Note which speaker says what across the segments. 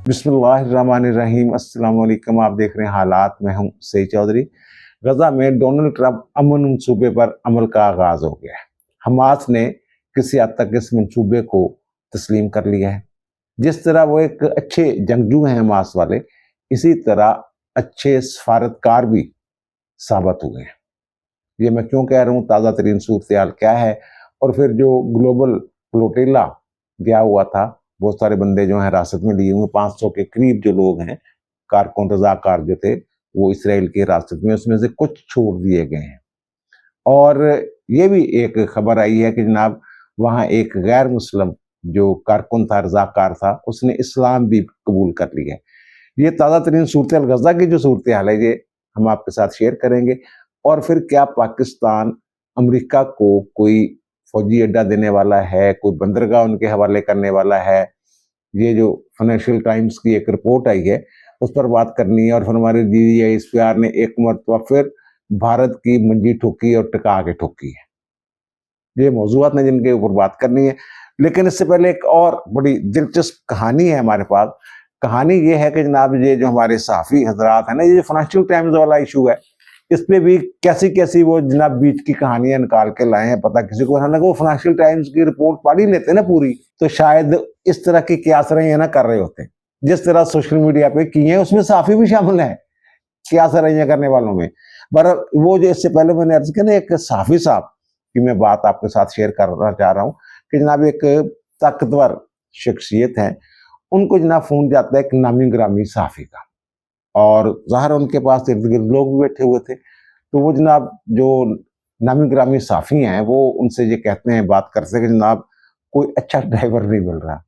Speaker 1: बिस्मिल्लाहिर्रहमानिर्रहीम। अस्सलाम वालेकुम। आप देख रहे हैं हालात। मैं हूं सईद चौधरी। गजा में डोनाल्ड ट्रंप अमन मंसूबे पर अमल का आगाज हो गया है। हमास ने किसी हद तक इस मंसूबे को तस्लीम कर लिया है। जिस तरह वो एक अच्छे जंगजू हैं हमास वाले, इसी तरह अच्छे सफारतकार भी साबित हुए हैं। ये मैं क्यों कह रहा हूँ, ताज़ा तरीन सूरत हाल क्या है, और फिर जो ग्लोबल फ्लोटिला गया हुआ था, बहुत सारे बंदे जो हैं हिरासत में लिए हुए, 500 के करीब जो लोग हैं कारकुन रजाकार जो थे वो इसराइल की हिरासत में, उसमें से कुछ छोड़ दिए गए हैं। और ये भी एक खबर आई है कि जनाब वहाँ एक गैर मुस्लिम जो कारकुन था, रजाकार था, उसने इस्लाम भी कबूल कर लिया है। ये ताज़ा तरीन सूरत हाल, गजा की जो सूरत हाल है, ये हम आपके साथ शेयर करेंगे। और फिर क्या पाकिस्तान अमेरिका को कोई फौजी अड्डा देने वाला है, कोई बंदरगाह उनके हवाले करने वाला है? ये जो फाइनेंशियल टाइम्स की एक रिपोर्ट आई है उस पर बात करनी है। और फिर हमारे DDISPR ने एक मरतबा फिर भारत की मंजी ठोकी और टिका के ठोकी है। ये मौजूआत ने जिनके ऊपर बात करनी है। लेकिन इससे पहले एक और बड़ी दिलचस्प कहानी है हमारे पास। कहानी ये है कि जनाब ये जो हमारे सहाफ़ी हजरात हैं ना, ये जो फाइनेंशियल टाइम्स वाला इशू है, इस पे भी कैसी कैसी वो जनाब बीच की कहानियां निकाल के लाए हैं। पता किसी को, हालांकि वो फाइनेंशियल टाइम्स की रिपोर्ट पढ़ ही लेते ना पूरी, तो शायद इस तरह की कियासरैयां ना कर रहे होते जिस तरह सोशल मीडिया पे की हैं। उसमें साफी भी शामिल है कियासरैयां करने वालों में। पर वो जो इससे पहले मैंने अर्ज किया ना, एक साफी साहब की मैं बात आपके साथ शेयर करना चाह रहा हूँ कि जनाब एक ताकतवर शख्सियत है, उनको जनाब फोन जाता है एक नामी ग्रामी साफी का, और ज़ाहिर उनके पास इर्द गिर्द लोग भी बैठे हुए थे। तो वो जनाब जो नामी ग्रामी साफ़ी हैं वो उनसे ये कहते हैं, बात करते हैं कि जनाब कोई अच्छा ड्राइवर नहीं मिल रहा।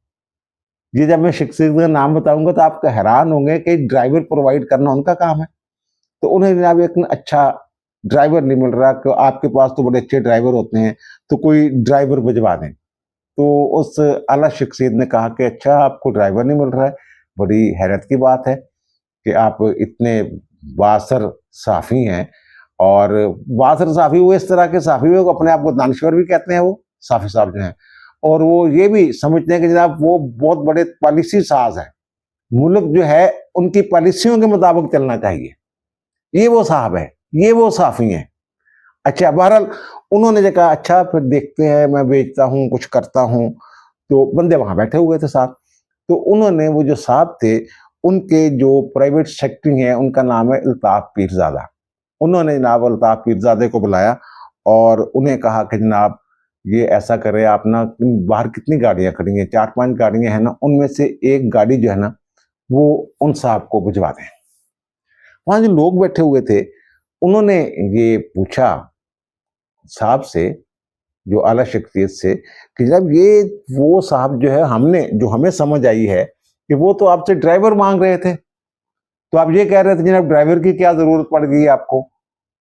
Speaker 1: ये जब मैं शख्सियत का नाम बताऊंगा तो आप हैरान होंगे कि ड्राइवर प्रोवाइड करना उनका काम है। तो उन्हें जनाब एक अच्छा ड्राइवर नहीं मिल रहा कि आपके पास तो बड़े अच्छे ड्राइवर होते हैं, तो कोई ड्राइवर भिजवा दें। तो उस आला शख्सियत ने कहा कि अच्छा, आपको ड्राइवर नहीं मिल रहा है, बड़ी हैरत की बात है कि आप इतने बासर साफ़ी हैं। और बासर साफ़ी वो इस तरह के साफ़ी वो अपने आप को दानश्वर भी कहते हैं, वो साफ़ी साहब जो हैं, और वो ये भी समझते हैं कि जनाब वो बहुत बड़े पॉलिसी साज हैं, मुल्क जो है उनकी पॉलिसियों के मुताबिक चलना चाहिए। ये वो साहब है, ये वो साफ़ी हैं। अच्छा, बहरहाल उन्होंने जो कहा अच्छा फिर देखते हैं, मैं बेचता हूँ, कुछ करता हूँ। तो बंदे वहाँ बैठे हुए थे साथ। तो उन्होंने, वो जो साहब थे, उनके जो प्राइवेट सेक्रेटरी हैं उनका नाम है अल्ताफ पीरजादा, उन्होंने जनाब अल्ताफ पीरजादे को बुलाया और उन्हें कहा कि जनाब ये ऐसा करें, आप ना बाहर कितनी गाड़ियां खड़ी हैं, 4-5 गाड़ियां हैं ना, उनमें से एक गाड़ी जो है ना वो उन साहब को भिजवा दें। वहां जो लोग बैठे हुए थे उन्होंने ये पूछा साहब से, जो आला शख्सियत से, कि जब ये वो साहब जो है, हमने जो हमें समझ आई है कि वो तो आपसे ड्राइवर मांग रहे थे, तो आप ये कह रहे थे जनाब ड्राइवर की क्या जरूरत पड़ गई आपको,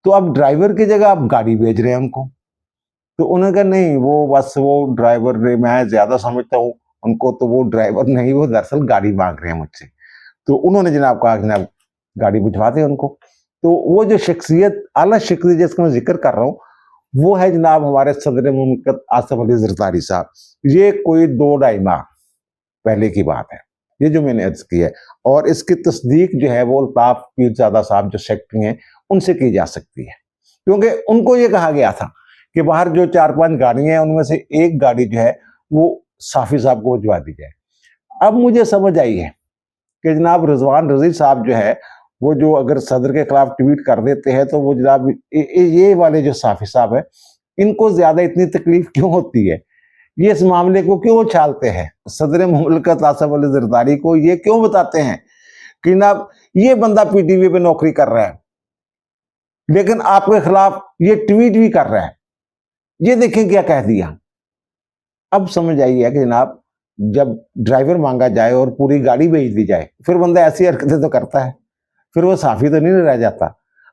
Speaker 1: तो अब ड्राइवर की जगह आप गाड़ी भेज रहे हैं हमको। तो उन्होंने कहा नहीं, वो बस वो ड्राइवर, मैं ज्यादा समझता हूँ उनको, तो वो ड्राइवर नहीं, वो दरअसल गाड़ी मांग रहे हैं मुझसे। तो उन्होंने जनाब कहा जनाब गाड़ी भिजवा दें उनको। तो वो जो शख्सियत, आला शख्सियत जिसका मैं जिक्र कर रहा हूँ, वो है जनाब हमारे सदर मुमलिकत आसिफ अली जरदारी साहब। ये कोई 2-2.5 माह पहले की बात है, ये जो मैंने अर्ज की है। और इसकी तस्दीक जो है वो अल्ताफ पीरजादा साहब जो सेक्रेटरी हैं उनसे की जा सकती है, क्योंकि उनको ये कहा गया था कि बाहर जो 4-5 गाड़ियां हैं उनमें से एक गाड़ी जो है वो साफी साहब को भिजवा दी जाए। अब मुझे समझ आई है कि जनाब रिजवान रजी साहब जो है वो जो अगर सदर के खिलाफ ट्वीट कर देते हैं, तो वो जनाब ये वाले जो साफी साहब है, इनको ज्यादा इतनी तकलीफ क्यों होती है, ये इस मामले को क्यों उछालते हैं, सदर मुमलिकत आसिफ अली जरदारी को ये क्यों बताते हैं कि जनाब ये बंदा PTV पे नौकरी कर रहा है लेकिन आपके खिलाफ ये ट्वीट भी कर रहा है, ये देखें क्या कह दिया। अब समझ आई है कि जनाब जब ड्राइवर मांगा जाए और पूरी गाड़ी भेज दी जाए, फिर बंदा ऐसी हरकतें तो करता है, फिर वो साफी तो नहीं रह जाता।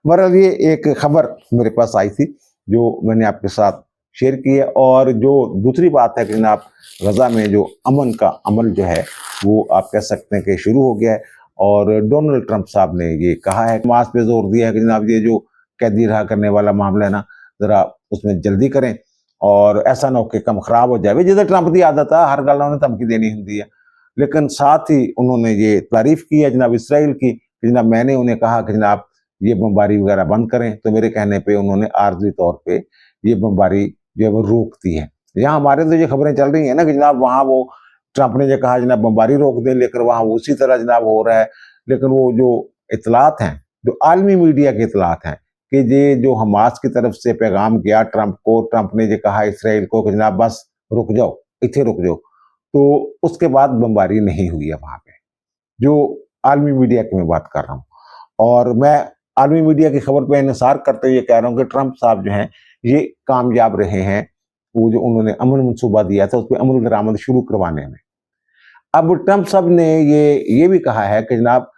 Speaker 1: बहरहाल ये एक खबर मेरे पास आई थी जो मैंने आपके साथ शेयर की है। और जो दूसरी बात है कि जनाब गजा में जो अमन का अमल जो है वो आप कह सकते हैं कि शुरू हो गया है। और डोनाल्ड ट्रंप साहब ने ये कहा है, मास पे जोर दिया है कि जनाब ये जो कैदी रहा करने वाला मामला है ना, जरा उसमें जल्दी करें और ऐसा ना हो कि कम खराब हो जाए। जिधर ट्रंप की आदत है, हर गल उन्हें धमकी देनी होंगी है। लेकिन साथ ही उन्होंने ये तारीफ की है जनाब इसराइल की कि जनाब मैंने उन्हें कहा कि जनाब ये बमबारी वगैरह बंद करें, तो मेरे कहने पे उन्होंने आर्जी तौर पे ये बमबारी जो है वो रोक दी है। यहाँ हमारे तो ये खबरें चल रही हैं ना कि जनाब वहाँ वो ट्रंप ने जो कहा जनाब बमबारी रोक दें, लेकिन वहाँ उसी तरह जनाब हो रहा है। लेकिन वो जो इतलात हैं, जो आलमी मीडिया के इतलात हैं कि ये जो हमास की तरफ से पैगाम गया ट्रंप को, ट्रंप ने ये कहा इसराइल को कि जनाब बस रुक जाओ, इतने रुक जाओ, तो उसके बाद बमबारी नहीं हुई है वहाँ पे। जो आलमी मीडिया की मैं बात कर रहा हूँ, और मैं आलमी मीडिया की खबर पे इंसार करते हुए कह रहा हूँ कि ट्रंप साहब जो हैं ये कामयाब रहे हैं, वो जो उन्होंने अमन मंसूबा दिया था उस पर अमल दरामद शुरू करवाने में। अब ट्रंप साहब ने ये भी कहा है कि जनाब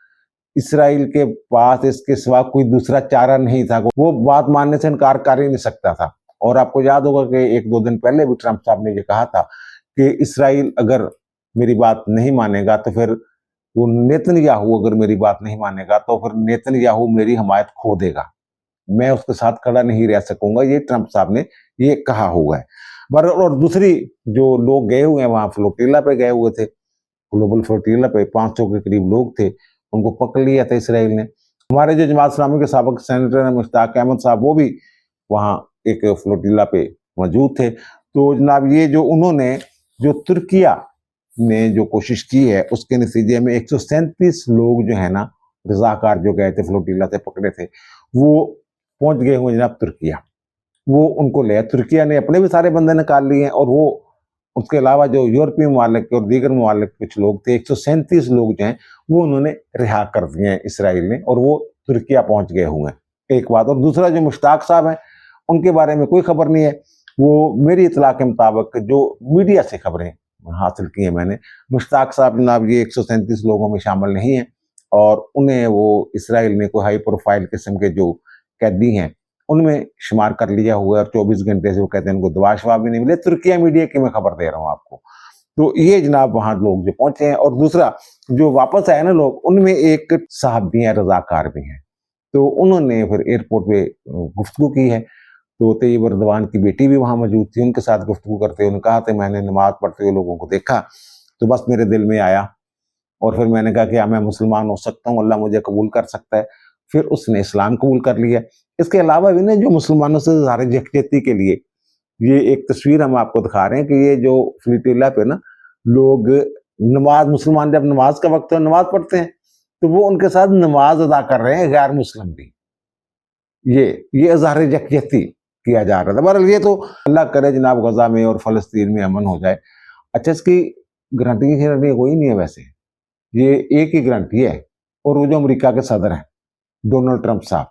Speaker 1: इसराइल के पास इसके सिवा कोई दूसरा चारा नहीं था, वो बात मानने से इनकार कर ही नहीं सकता था। और आपको याद होगा कि 1-2 दिन पहले भी ट्रंप साहब ने ये कहा था कि इसराइल अगर मेरी बात नहीं मानेगा तो फिर वो नेतन्याहू अगर मेरी बात नहीं मानेगा तो फिर नेतन्याहू मेरी हमायत खो देगा, मैं उसके साथ खड़ा नहीं रह सकूंगा, ये ट्रंप साहब ने ये कहा हुआ है। और दूसरी जो लोग गए हुए हैं वहां फ्लोटिला पे गए हुए थे, ग्लोबल फ्लोटिला पे 500 के करीब लोग थे, उनको पकड़ लिया था इसराइल ने। हमारे जो जमात इस्लामी के साबिक सेनेटर मुश्ताक अहमद साहब वो भी वहाँ एक फ्लोटिला पे मौजूद थे। तो जनाब ये जो उन्होंने जो तुर्किया ने जो कोशिश की है उसके नतीजे में 137 लोग जो है ना रजाकार जो गए थे फ्लोटिला से पकड़े थे, वो पहुंच गए हुए जनाब तुर्किया। वो उनको ले, तुर्किया ने अपने भी सारे बंदे निकाल लिए हैं, और वो उसके अलावा जो यूरोपीय ममालिक और दीगर ममालिक कुछ लोग थे 137 लोग जो हैं वो उन्होंने रिहा कर दिए हैं इसराइल ने, और वो तुर्किया पहुंच गए हुए हैं। एक बात। और दूसरा जो मुश्ताक साहब हैं उनके बारे में कोई खबर नहीं है। वो मेरी इतला के मुताबिक जो मीडिया से खबरें हासिल की हैं मैंने, मुश्ताक साहब जनाब ये 137 लोगों में शामिल नहीं है, और उन्हें वो इसराइल ने कोई हाई प्रोफाइल किस्म के जो कैदी हैं उनमें शुमार कर लिया हुआ है, और 24 घंटे से वो कहते हैं उनको दवा शवा भी नहीं मिले। तुर्किया मीडिया की मैं खबर दे रहा हूँ आपको। तो ये जनाब वहाँ लोग जो पहुंचे हैं, और दूसरा जो वापस आए ना लोग, उनमें एक साहब भी हैं, रजाकार भी हैं। तो उन्होंने फिर एयरपोर्ट पे गुफ्तगू की है। तो तैयब अर्दवान की बेटी भी वहाँ मौजूद थी, उनके साथ गुफ्तगू करते हुए उन्होंने कहा था मैंने नमाज पढ़ते हुए लोगों को देखा तो बस मेरे दिल में आया, और फिर मैंने कहा कि मैं मुसलमान हो सकता हूँ, अल्लाह मुझे कबूल कर सकता है। फिर उसने इस्लाम कबूल कर लिया। इसके अलावा भी ना जो मुसलमानों से ज़ाहिर यकजहती के लिए ये एक तस्वीर हम आपको दिखा रहे हैं कि ये जो फ्लोटिला पे ना लोग नमाज, मुसलमान जब नमाज का वक्त है नमाज पढ़ते हैं तो वो उनके साथ नमाज अदा कर रहे हैं गैर मुस्लिम भी। ये इज़हार यकजहती किया जा रहा था। बहरहाल ये तो अल्लाह करे जनाब गजा में और फलस्तीन में अमन हो जाए। अच्छा, इसकी गारंटी कोई नहीं है वैसे, ये एक ही गारंटी है, और वो जो अमेरिका के सदर हैं डोनाल्ड ट्रंप साहब,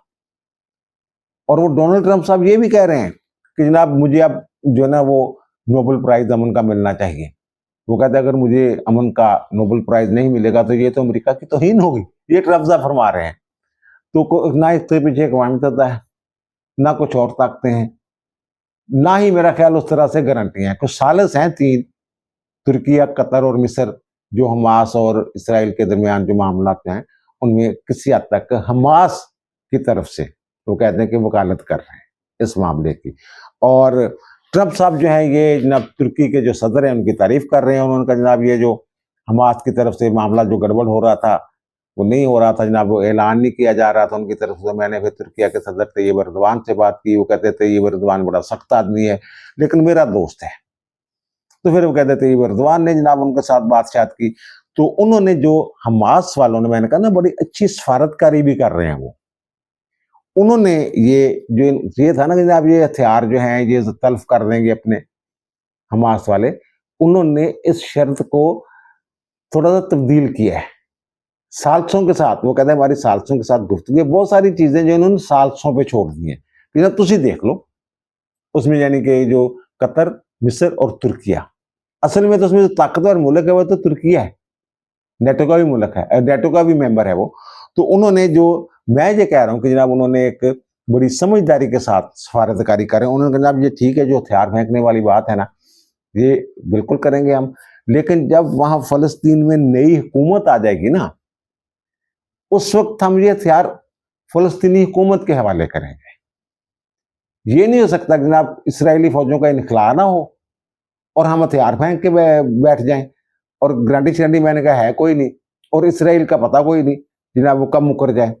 Speaker 1: और वो डोनाल्ड ट्रंप साहब ये भी कह रहे हैं कि जनाब मुझे अब जो है ना वो नोबेल प्राइज अमन का मिलना चाहिए। वो कहते हैं अगर मुझे अमन का नोबेल प्राइज नहीं मिलेगा तो ये तो अमेरिका की तौहीन होगी, ये ट्रंप साहब फरमा रहे हैं। तो ना इसके पीछे अक़वाम मुत्तहिदा है, ना कुछ और ताकतें हैं, ना ही मेरा ख्याल उस तरह से गारंटियां हैं। कुछ सालिस हैं 3, तुर्किया, कतर और मिस्र, जो हमास और इसराइल के दरमियान जो मामला हैं उनमें किसी हद तक हमास की तरफ से वो कहते हैं कि वकालत कर रहे हैं इस मामले की। और ट्रंप साहब जो है ये जनाब तुर्की के जो सदर हैं उनकी तारीफ कर रहे हैं। उन्होंने कहा जनाब ये जो हमास की तरफ से मामला जो गड़बड़ हो रहा था वो नहीं हो रहा था जनाब, वो ऐलान नहीं किया जा रहा था उनकी तरफ से। मैंने फिर तुर्किया के सदर तैयब अर्दवान से बात की, वो कहते तैयब अर्दवान बड़ा सख्त आदमी है लेकिन मेरा दोस्त है। तो फिर वो कहते तैयब अर्दवान ने जनाब उनके साथ बातचीत की, तो उन्होंने जो हमास वालों ने, मैंने कहा ना बड़ी अच्छी सफारतकारी भी कर रहे हैं वो, उन्होंने ये था ना कि जनाब ये हथियार जो हैं ये तल्फ कर देंगे अपने हमास वाले, उन्होंने इस शर्त को थोड़ा सा तब्दील किया है सालसों के साथ। वो कहते हैं हमारी सालसों के साथ गुफ्तगू, बहुत सारी चीजें जो उन्होंने सालसों पे छोड़ दी हैं कि ना तुसी देख लो उसमें, यानी कि जो कतर, मिस्र और तुर्किया, असल में तो उसमें जो ताकतवर मुल्क है वो तो तुर्किया है, नेटो का भी मुल्क है, नेटो का भी मेंबर है वो। तो उन्होंने जो, मैं ये कह रहा हूँ कि जनाब उन्होंने एक बड़ी समझदारी के साथ सफारतकारी करें। उन्होंने जनाब ये ठीक है जो हथियार फेंकने वाली बात है ना ये बिल्कुल करेंगे हम, लेकिन जब वहां फलस्तीन में नई हुकूमत आ जाएगी ना उस वक्त हम ये हथियार फलस्तीनी हुकूमत के हवाले करेंगे। ये नहीं हो सकता जनाब इसराइली फौजों का इनखला ना हो और हम हथियार फेंक के बैठ जाएं। اور گرانٹی شرانٹی मैंने कहा है कोई नहीं, और इसराइल का पता कोई नहीं जनाब वो कब मुकर जाए।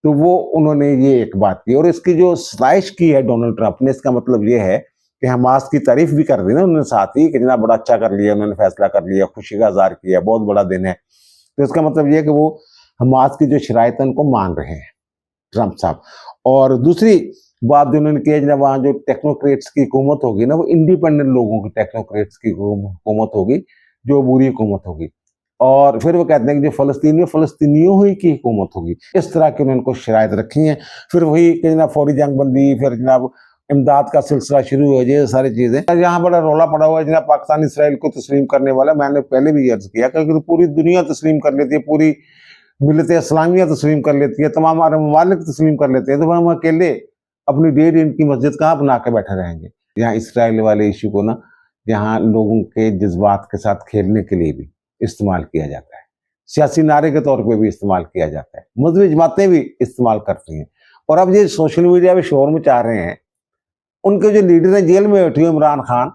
Speaker 1: तो वो उन्होंने ये एक बात की, और इसकी जो सताइश की है डोनाल्ड ट्रंप ने, इसका मतलब ये है कि हमास की तारीफ भी कर दी ना उन्होंने साथ ही कि जनाब बड़ा अच्छा कर लिया, उन्होंने फैसला कर लिया, खुशी का इजहार किया, बहुत बड़ा दिन है। तो इसका मतलब ये है कि वो हमास की जो शराइत है उनको मान रहे हैं ट्रंप साहब। और दूसरी बात जो उन्होंने किया, जब वहाँ जो टेक्नोक्रेट्स की हुकूमत होगी ना, वो इंडिपेंडेंट लोगों की टेक्नोक्रेट्स की हुकूमत होगी, जो बुरी हुकूमत होगी। और फिर वो कहते हैं कि जो फलस्तीन में फलस्तीनियों ही की हुकूमत होगी। इस तरह की उन्होंने कुछ शराइत रखी हैं। फिर वही कि जनाब फौरी जंग बंदी, फिर जनाब इमदाद का सिलसिला शुरू हो जाए, सारी चीज़ें। यहाँ बड़ा रौला पड़ा हुआ है जनाब पाकिस्तान इसराइल को तस्लीम करने वाला। मैंने पहले भी अर्ज किया कि पूरी दुनिया तस्लीम कर लेती है, पूरी मिलत इस्लामिया तस्लीम कर लेती है, तमाम अरब ममालिक तस्लीम कर लेते हैं, तो हम अकेले अपनी 1.5 इंच की मस्जिद कहाँ बना के बैठे रहेंगे। यहाँ इसराइल वाले इशू को ना, यहाँ लोगों के जज्बात के साथ खेलने के लिए भी इस्तेमाल किया जाता है, सियासी नारे के तौर पे भी इस्तेमाल किया जाता है, मजहबी जमातें भी इस्तेमाल करती हैं। और अब ये सोशल मीडिया पे शोर मचा रहे हैं, उनके जो लीडर हैं जेल में बैठे हुए इमरान खान,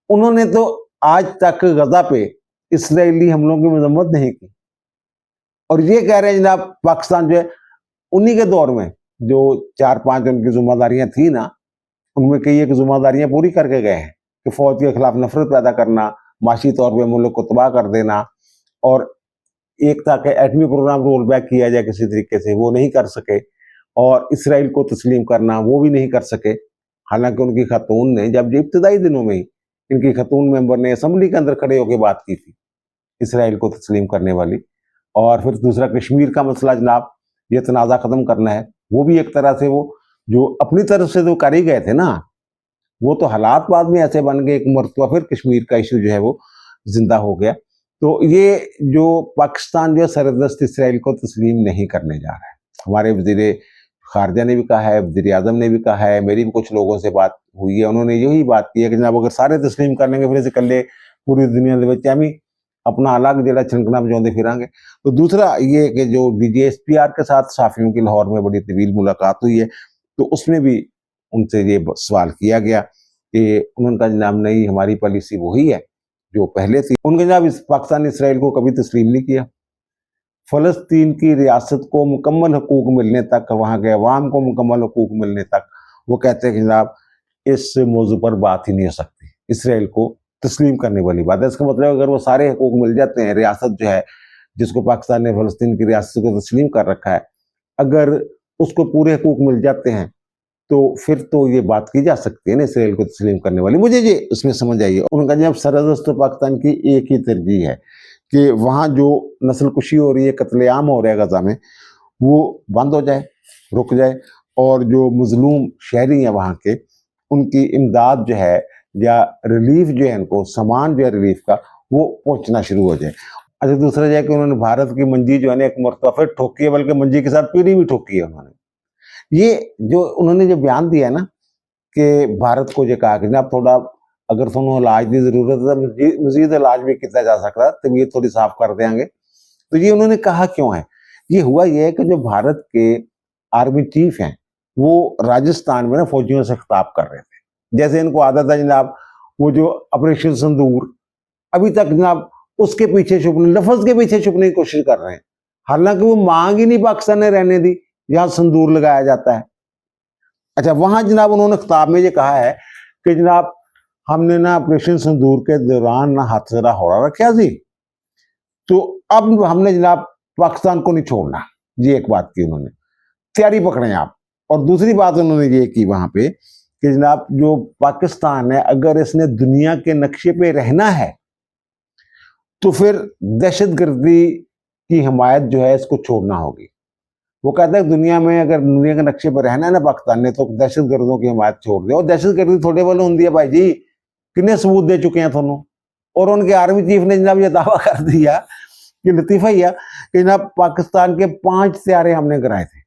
Speaker 1: उन्होंने तो आज तक गजा पे इसराइली हमलों की मजम्मत नहीं की, और ये कह रहे हैं जनाब पाकिस्तान जो है उन्हीं के दौर में जो 4-5 उनकी जिम्मेदारियां थी ना, उनमें कई एक जिम्मेदारियां पूरी करके गए हैं कि फौज के खिलाफ नफरत पैदा करना, माशी तौर पे मुल्क को तबाह कर देना, और एक था कि एटमी प्रोग्राम रोल बैक किया जाए किसी तरीके से, वो नहीं कर सके, और इसराइल को तस्लीम करना वो भी नहीं कर सके। हालांकि उनकी खतून ने जब इब्तदाई दिनों में ही इनकी खतून मेंबर ने असम्बली के अंदर खड़े होकर बात की थी इसराइल को तस्लीम करने वाली। और फिर दूसरा कश्मीर का मसला जनाब, ये तनाज़ा ख़त्म करना है, वो भी एक तरह से वो जो अपनी तरफ से तो कर ही गए थे ना, वो तो हालात बाद में ऐसे बन गए, एक मरतबा फिर कश्मीर का इशू जो है वो जिंदा हो गया। तो ये जो पाकिस्तान जो है सरदस्त इसराइल को तस्लीम नहीं करने जा रहा है। हमारे वज़ीर खारजा ने भी कहा है, वज़ीर आज़म ने भी कहा है, मेरी भी कुछ लोगों से बात हुई है, उन्होंने यही बात की है कि जनाब अगर सारे तस्लीम कर लेंगे फिर इसे कल्ले पूरी दुनिया के बच्चे हमें अपना अलग जरा छनकना बजाते फिरांगे। तो दूसरा ये कि जो DGSPR के साथ साफियों की लाहौर में बड़ी तवील मुलाकात हुई है, तो उसमें भी उनसे ये सवाल किया गया कि उनका जनाब नहीं, हमारी पॉलिसी वही है जो पहले थी। उनके जनाब इस पाकिस्तान इसराइल को कभी तस्लीम नहीं किया। फ़लस्तीन की रियासत को मुकम्मल हकूक मिलने तक, वहाँ के अवाम को मुकम्मल हकूक मिलने तक वो कहते हैं कि जनाब इस मौजू पर बात ही नहीं हो सकती, इसराइल को तस्लीम करने वाली बात है। इसका मतलब अगर वो सारे हकूक मिल जाते हैं, रियासत जो है जिसको पाकिस्तान ने फ़लस्तीन की रियासत को तस्लीम कर रखा है, अगर उसको पूरे हकूक मिल जाते हैं तो फिर तो ये बात की जा सकती है ना इसराइल को तस्लीम करने वाली। मुझे ये उसमें समझ आई है। उनका जब सरदस्त पाकिस्तान की एक ही तरजीह है कि वहाँ जो नस्ल कुशी हो रही है, कत्लेआम हो रहा है गजा में, वो बंद हो जाए, रुक जाए, और जो मजलूम शहरी हैं वहाँ के, उनकी इमदाद जो है या रिलीफ जो है, इनको सामान जो है रिलीफ का, वो पहुँचना शुरू हो जाए। अच्छा, दूसरा जो है कि उन्होंने भारत की मंजी जो है ना एक मरतबा फिर ठोकी है, बल्कि मंजी के साथ पीढ़ी भी ठोकी है उन्होंने। ये जो उन्होंने जो बयान दिया ना कि भारत को जो कहा कि जनाब थोड़ा अगर थोड़ा इलाज की जरूरत है तो मजीद इलाज भी किया जा सकता है, तबीयत थोड़ी साफ कर देंगे। तो ये उन्होंने कहा क्यों है? ये हुआ ये है कि जो भारत के आर्मी चीफ हैं वो राजस्थान में ना फौजियों से खिताब कर रहे थे। जैसे इनको आदत है जनाब, वो जो ऑपरेशन संदूर, अभी तक जनाब उसके पीछे छुपने, लफ्ज के पीछे छुपने की कोशिश कर रहे हैं, हालांकि वो मांग ही नहीं पाकिस्तान ने रहने दी जहां संदूर लगाया जाता है। अच्छा, वहां जनाब उन्होंने खिताब में ये कहा है कि जनाब हमने ना ऑपरेशन संदूर के दौरान ना हादसा हो रखा जी, तो अब हमने जनाब पाकिस्तान को नहीं छोड़ना। ये एक बात की उन्होंने, तैयारी पकड़े आप। और दूसरी बात उन्होंने ये की वहां पे कि जनाब जो पाकिस्तान है, अगर इसने दुनिया के नक्शे पे रहना है तो फिर दहशतगर्दी की हिमायत जो है इसको छोड़ना होगी। वो कहता है दुनिया में अगर दुनिया के नक्शे पर रहना है ना पाकिस्तान ने, तो दहशतगर्दों की हिमायत छोड़ दे। और दहशतगर्दी थोड़े वाले होंगी है भाई जी, कितने सबूत दे चुके हैं थोनों। और उनके आर्मी चीफ ने जनाब ये दावा कर दिया कि लतीफ़ा ही है कि जनाब पाकिस्तान के 5 त्यारे हमने कराए थे।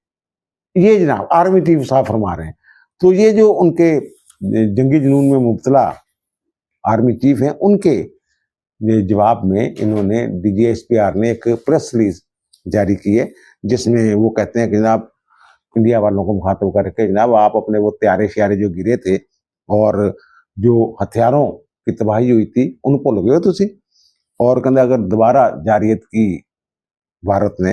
Speaker 1: ये जनाब आर्मी चीफ साहब फरमा रहे हैं। तो ये जो उनके जंगी जुनून में मुब्तला आर्मी चीफ हैं, उनके जवाब में इन्होंने DGSPR ने एक प्रेस रिलीज जारी की है, जिसमें वो कहते हैं कि जनाब इंडिया वालों को मुखातब करके जनाब आप अपने वो त्यारे श्यारे जो गिरे थे और जो हथियारों की तबाही हुई थी उन भुल गए हो तुसी। اور कहते अगर दोबारा जारियत की भारत ने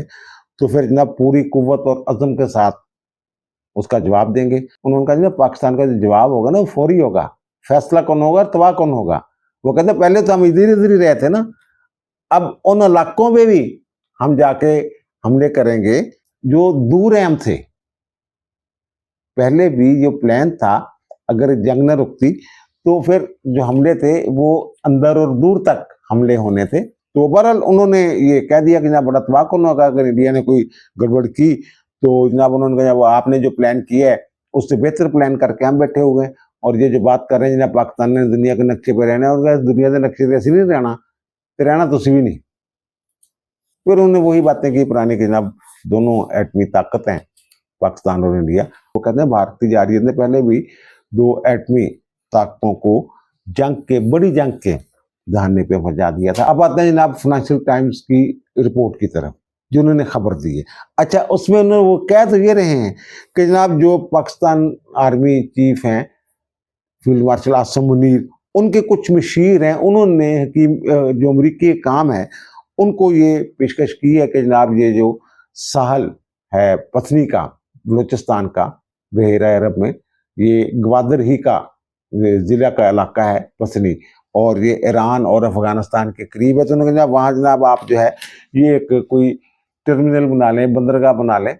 Speaker 1: तो फिर जनाब पूरी कुव्वत और अज़म के साथ उसका जवाब देंगे। उन्होंने कहा जनाब पाकिस्तान का जो जवाब होगा ना वो फौरी होगा, फैसला कौन होगा, तबाह कौन होगा। वो कहते पहले तो हम इधर इधर ही रहे थे ना, अब उन इलाकों पे भी हम जाके हमले करेंगे जो दूर है हमसे। पहले भी जो प्लान था, अगर जंग न रुकती तो फिर जो हमले थे वो अंदर और दूर तक हमले होने थे। तो बहरहाल उन्होंने ये कह दिया कि जनाब बड़ा तबाह कौन होगा अगर इंडिया ने कोई गड़बड़ की, तो जनाब उन्होंने कहा वो आपने जो प्लान किया है उससे बेहतर प्लान करके हम बैठे हुए हैं। और ये जो बात कर रहे हैं जनाब पाकिस्तान ने दुनिया के नक्शे पर रहना है, और दुनिया के नक्शे पर ऐसे नहीं रहना, तो रहना तो भी नहीं। फिर उन्होंने वही बातें की पुरानी कि जनाब दोनों एटमी ताकत हैं पाकिस्तान और इंडिया। वो कहते हैं भारतीय जारियत ने पहले भी 2 एटमी ताकतों को बड़ी जंग के दहाने पे पहुंचा दिया था। अब आते हैं जनाब फाइनेंशियल टाइम्स की रिपोर्ट की तरफ जो उन्होंने खबर दी है। अच्छा, उसमें उन्होंने वो कह तो ये रहे हैं कि जनाब जो पाकिस्तान आर्मी चीफ हैं फील्ड मार्शल आसिम मुनीर, उनके कुछ मशीर हैं, उन्होंने कि जो अमरीकी काम है उनको ये पेशकश की है कि जनाब ये जो साहल है पसनी का, बलूचिस्तान का, बहरा अरब में, ये ग्वादर ही का ज़िला का इलाका है पसनी, और ये ईरान और अफगानिस्तान के करीब है। तो उन्होंने कहा वहाँ जनाब आप जो है ये एक कोई टर्मिनल बना लें, बंदरगाह बना लें,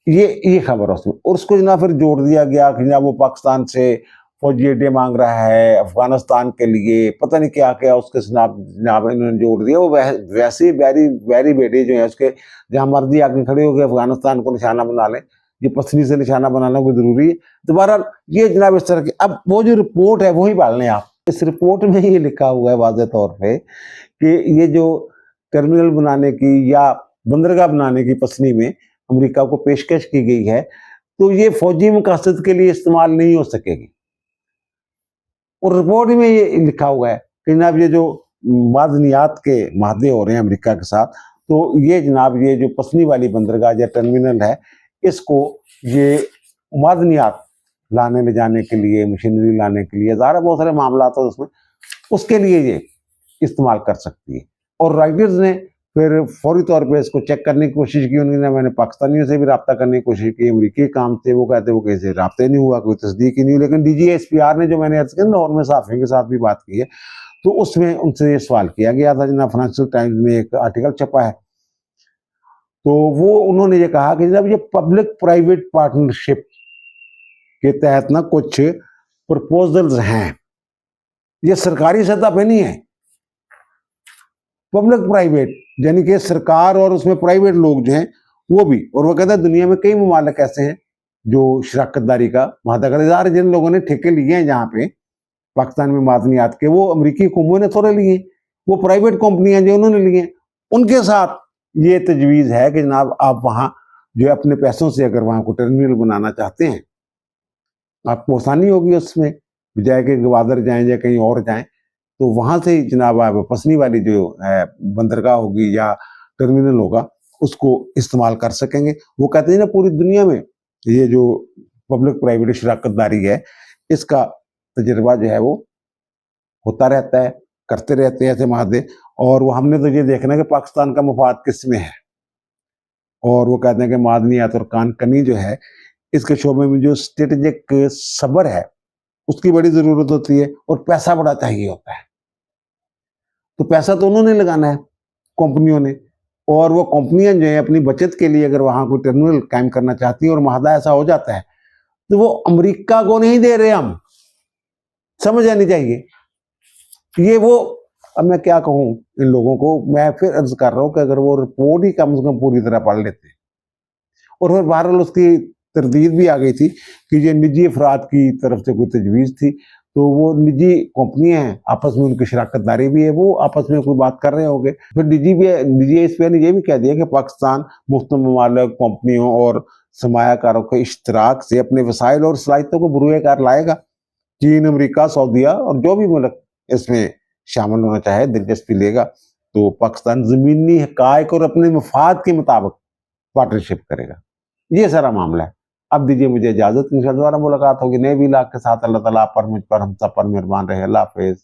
Speaker 1: ये खबर है उसमें। और उसको जनाब फिर जोड़ दिया गया कि जनाब वो पाकिस्तान से फौजी अड्डे मांग रहा है अफगानिस्तान के लिए, पता नहीं क्या क्या उसके जनाब इन्होंने जोड़ दिया। वो वैसे ही बैरी बेटे जो है उसके जहाँ मर्जी आके खड़े हो गए अफगानिस्तान को निशाना बना लें, ये पसनी से निशाना बनाना कोई जरूरी है। दोबारा ये जनाब इस तरह की, अब वो जो रिपोर्ट है वही पढ़ लें आप। इस रिपोर्ट में ये लिखा हुआ है वाज़ेह तौर पे कि ये जो टर्मिनल बनाने की या बंदरगाह बनाने की पसनी में अमेरिका को पेशकश की गई है, तो ये फौजी मकसद के लिए इस्तेमाल नहीं हो सकेगी। और रिपोर्ट में ये लिखा हुआ है कि जनाब ये जो मादनियात के माहदे हो रहे हैं अमेरिका के साथ, तो ये जनाब ये जो पसनी वाली बंदरगाह या टर्मिनल है, इसको ये मादनियात लाने ले जाने के लिए, मशीनरी लाने के लिए, ज़ाहिर बहुत सारे मामला होते हैं उसमें, उसके लिए ये इस्तेमाल कर सकती है। और राइटर्स ने फिर फौरी तौर पे इसको चेक करने की कोशिश की। उन्होंने मैंने पाकिस्तानियों से भी रब्ता करने की कोशिश की, अमरीकी काम थे, वो कहते वो किसी रब्ते नहीं हुआ, कोई तस्दीक ही नहीं हुई। लेकिन DGSPR ने जो मैंने अर्ज किया लाहौर में सहाफ़ियों के साथ भी बात की है, तो उसमें उनसे ये सवाल किया गया था। जनाब फाइनेंशियल टाइम्स में एक आर्टिकल छपा है, तो वो उन्होंने ये कहा कि जब ये पब्लिक प्राइवेट पार्टनरशिप के तहत ना कुछ प्रपोजल्स हैं, ये सरकारी सतह पे नहीं है, पब्लिक प्राइवेट यानी कि सरकार और उसमें प्राइवेट लोग जो हैं वो भी। और वो कहता है दुनिया में कई ममालिक ऐसे हैं जो शराकतदारी का माहदा कर, जिन लोगों ने ठेके लिए हैं जहाँ पे पाकिस्तान में मादनियात के, वो अमरीकी हुकूमत ने थोड़े लिए, वो प्राइवेट कंपनियां जो उन्होंने लिए, उनके साथ ये तजवीज़ है कि जनाब आप वहाँ जो अपने पैसों से अगर वहाँ को टर्मिनल बनाना चाहते हैं, आपको आसानी होगी उसमें, बजाय कि ग्वादर जाएं या कहीं और जाएं, तो वहाँ से जनाब आप पसनी वाली जो बंदरगाह होगी या टर्मिनल होगा उसको इस्तेमाल कर सकेंगे। वो कहते हैं ना पूरी दुनिया में ये जो पब्लिक प्राइवेट शराकतदारी है, इसका तजर्बा जो है वो होता रहता है, करते रहते हैं ऐसे माहदे। और वो हमने तो ये देखना है कि पाकिस्तान का मफाद किस में है। और वो कहते हैं कि मादनियात और कानकनी जो है इसके शोबे में जो स्ट्रेटेजिक सब्र है उसकी बड़ी ज़रूरत होती है, और पैसा बड़ा चाहिए होता है। तो पैसा तो उन्होंने लगाना है कंपनियों ने, और वो कंपनियां जो है अपनी बचत के लिए अगर वहाँ कोई टर्मिनल कायम करना चाहती हैं और माहदा ऐसा हो जाता है, तो वो अमेरिका को नहीं दे रहे, हम समझ आनी चाहिए ये वो। अब मैं क्या कहूँ इन लोगों को, मैं फिर अर्ज कर रहा हूँ कि अगर वो रिपोर्ट ही कम से कम पूरी तरह पढ़ लेते। और फिर बहरहाल उसकी तरदीद भी आ गई थी कि ये निजी अफराद की तरफ से कोई तजवीज़ थी, तो वो निजी कंपनियां हैं, आपस में उनकी शराकतदारी भी है, वो आपस में कोई बात कर रहे होंगे। फिर DGSPR ने ये भी कह दिया कि पाकिस्तान मुख्तलिफ ममालिक, कंपनियों और सरमायाकारों के इश्तराक से अपने वसाइल और सलाहियतों को बरूए कार लाएगा। चीन, अमरीका, सऊदीया और जो भी मुल्क इसमें शामिल होना चाहे दिलचस्पी लेगा, तो पाकिस्तान ज़मीनी हक़ाइक़ और अपने मफाद के मुताबिक पार्टनरशिप करेगा। ये सारा मामला है। अब दीजिए मुझे इजाज़त, इंशाअल्लाह दोबारा मुलाकात होगी नए व्लॉग के साथ। अल्लाह ताला आप पर, मुझ पर, हम सब पर मेहरबान रहे। अल्लाह हाफ़िज़।